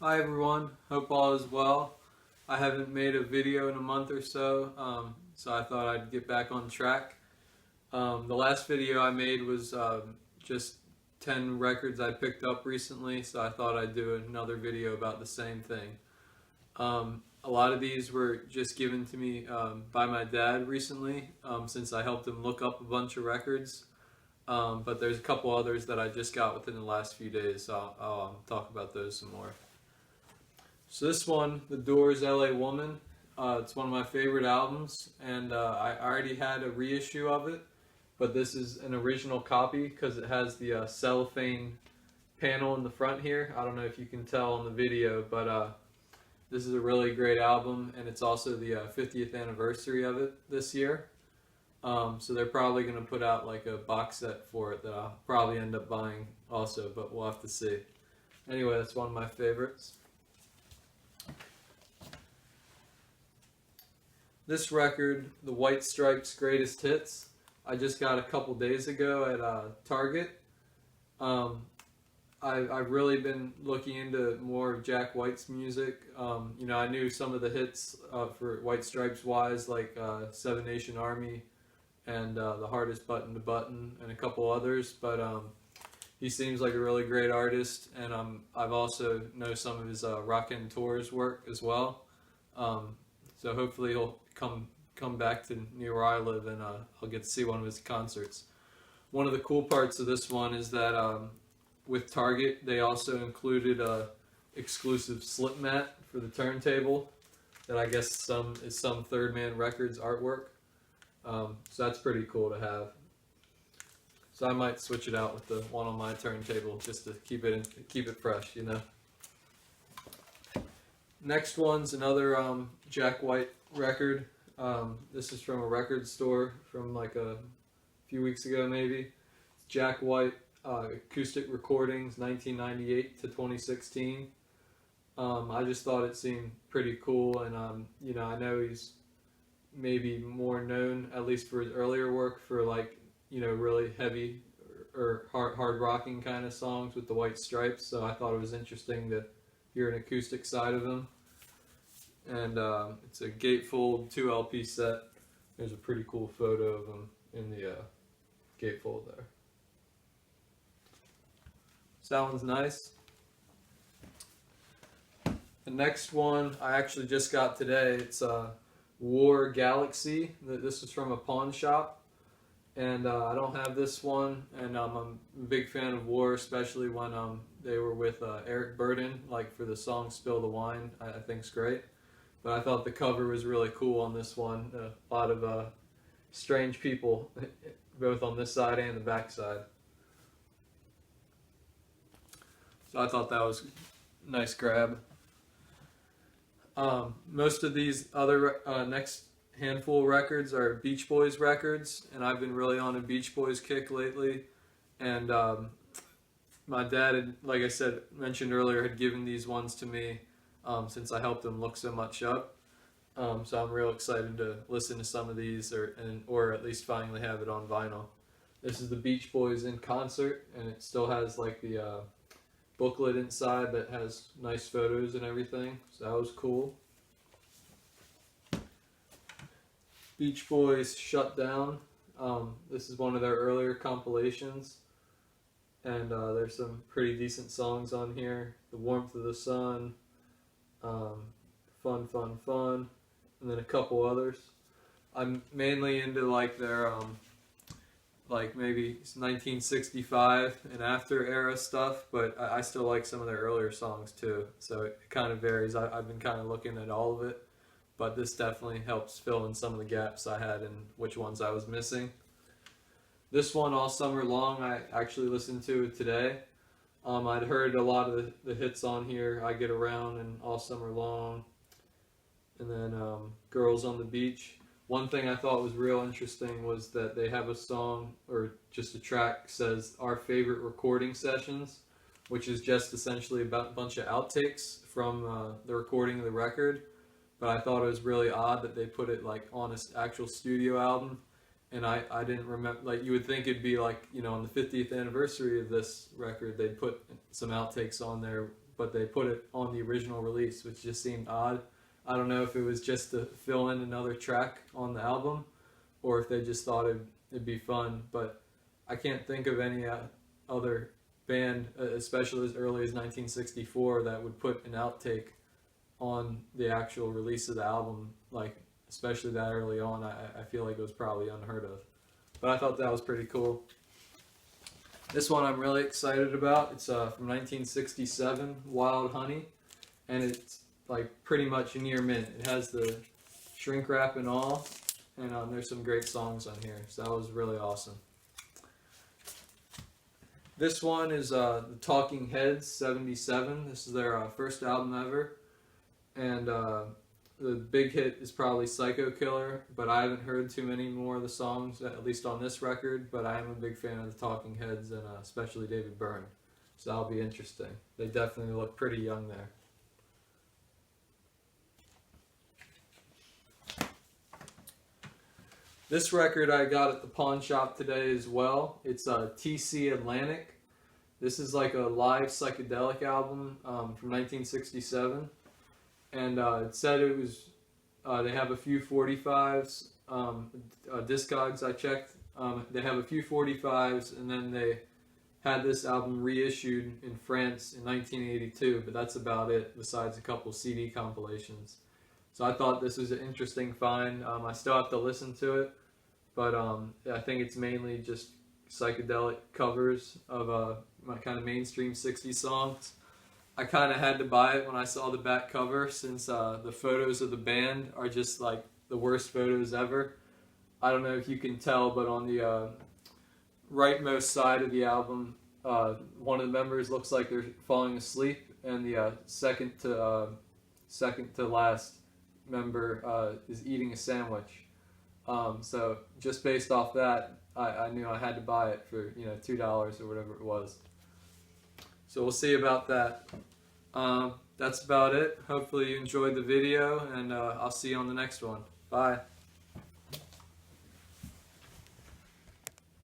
Hi everyone, hope all is well. I haven't made a video in a month or so, so I thought I'd get back on track. The last video I made was just 10 records I picked up recently, so I thought I'd do another video about the same thing. A lot of these were just given to me by my dad recently, since I helped him look up a bunch of records. But there's a couple others that I just got within the last few days, so I'll talk about those some more. So this one, The Doors' LA Woman, it's one of my favorite albums, and I already had a reissue of it, but this is an original copy because it has the cellophane panel in the front here. I don't know if you can tell on the video, but this is a really great album, and it's also the 50th anniversary of it this year. So they're probably going to put out like a box set for it that I'll probably end up buying also, but we'll have to see. Anyway, that's one of my favorites. This record, The White Stripes' Greatest Hits, I just got a couple days ago at Target. I've really been looking into more of Jack White's music. I knew some of the hits for White Stripes wise, like Seven Nation Army and The Hardest Button to Button and a couple others, but he seems like a really great artist, and I've also know some of his Rockin' Tours work as well. So hopefully he'll come back to near where I live, and I'll get to see one of his concerts. One of the cool parts of this one is that with Target, they also included a exclusive slip mat for the turntable that I guess is some Third Man Records artwork. So that's pretty cool to have. So I might switch it out with the one on my turntable just to keep it fresh, you know. Next one's another Jack White record. This is from a record store from like a few weeks ago maybe. It's Jack White Acoustic Recordings 1998 to 2016. I just thought it seemed pretty cool, and I know he's maybe more known, at least for his earlier work, for like really heavy or hard rocking kind of songs with the White Stripes. So I thought it was interesting to hear an acoustic side of him. And it's a gatefold 2 LP set. There's a pretty cool photo of him in the gatefold there. So that one's nice. The next one I actually just got today. It's War Galaxy. This is from a pawn shop, and I don't have this one. And I'm a big fan of War, especially when they were with Eric Burden, like for the song "Spill the Wine." I think it's great. But I thought the cover was really cool on this one. A lot of strange people, both on this side and the back side. So I thought that was a nice grab. Most of these other next handful of records are Beach Boys records, and I've been really on a Beach Boys kick lately. And my dad had, like I said, mentioned earlier, had given these ones to me since I helped him look so much up. So I'm real excited to listen to some of these, or at least finally have it on vinyl. This is the Beach Boys in concert, and it still has like the booklet inside that has nice photos and everything, so that was cool. Beach Boys Shut Down. This is one of their earlier compilations, and there's some pretty decent songs on here. The Warmth of the Sun, Fun Fun Fun, and then a couple others. I'm mainly into like their like maybe 1965 and after era stuff, but I still like some of their earlier songs too, so it kind of varies. I've been kind of looking at all of it, but this definitely helps fill in some of the gaps I had in which ones I was missing. This one, All Summer Long, I actually listened to it today. I'd heard a lot of the hits on here, I Get Around and All Summer Long, and then Girls on the Beach. One thing I thought was real interesting was that they have a song, or just a track, says Our Favorite Recording Sessions, which is just essentially about a bunch of outtakes from the recording of the record. But I thought it was really odd that they put it like on an actual studio album, and I didn't remember, like you would think it'd be like, on the 50th anniversary of this record, they'd put some outtakes on there, but they put it on the original release, which just seemed odd. I don't know if it was just to fill in another track on the album, or if they just thought it'd be fun, but I can't think of any other band, especially as early as 1964, that would put an outtake on the actual release of the album, like especially that early on. I feel like it was probably unheard of. But I thought that was pretty cool. This one I'm really excited about. It's from 1967, Wild Honey, and it's like pretty much near mint. It has the shrink wrap and all, and there's some great songs on here, so that was really awesome. This one is the Talking Heads 77. This is their first album ever, and the big hit is probably Psycho Killer, but I haven't heard too many more of the songs, at least on this record, but I am a big fan of the Talking Heads, and especially David Byrne, so that'll be interesting. They definitely look pretty young there. This record I got at the pawn shop today as well. It's TC Atlantic. This is like a live psychedelic album from 1967. And it said it was, they have a few 45s, Discogs I checked. They have a few 45s, and then they had this album reissued in France in 1982, but that's about it, besides a couple CD compilations. So I thought this was an interesting find. I still have to listen to it, but I think it's mainly just psychedelic covers of my kind of mainstream 60s songs. I kind of had to buy it when I saw the back cover, since the photos of the band are just like the worst photos ever. I don't know if you can tell, but on the rightmost side of the album, one of the members looks like they're falling asleep, and the second to last member is eating a sandwich. So just based off that, I knew I had to buy it for $2 or whatever it was. So we'll see about that. That's about it. Hopefully you enjoyed the video, and I'll see you on the next one. Bye.